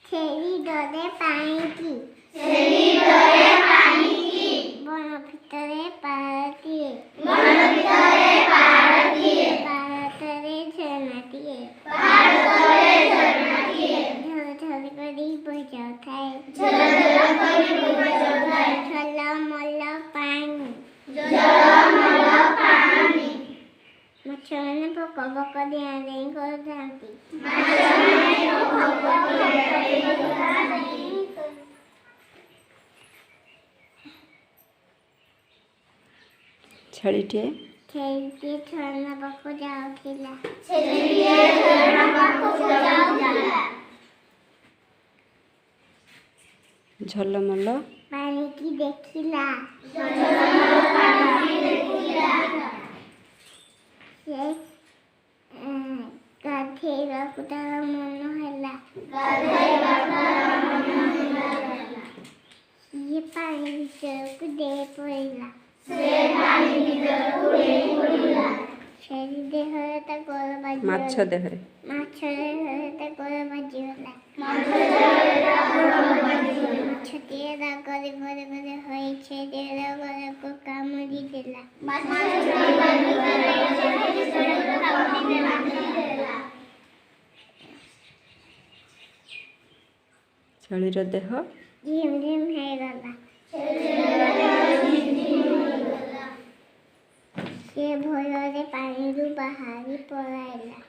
छेली डरे पानी की बन भितरे पारतिए पारतरे झरनाटिए झल झल करी बजाउथाए झलमल पानी मच्छरमाने भोक भोक दियाँ देई करथांती छेलीटे छेलीटे झरना पाखु जाउथिला झलमल पानी की देखिला से गाधेइबाकु तार मन होला ये पानी भितरकु डेई पड़िला छेली देहरे ता गोड़ बाजिगला माछ देहरे माछ देहरे ता गोड़ बाजिगला छतिए रागरे घरे घरे होई छे देरा घरे को कामुड़ी देला छेलीर देह झिम झिम हे गला से भୟରେ पानीरु बाहारी पलाइला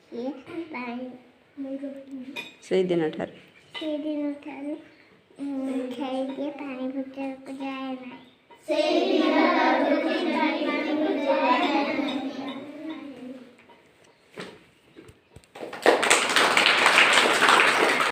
से पानी से दिन ठार छेली ठारू छेली पानी भितरकु जाए नाही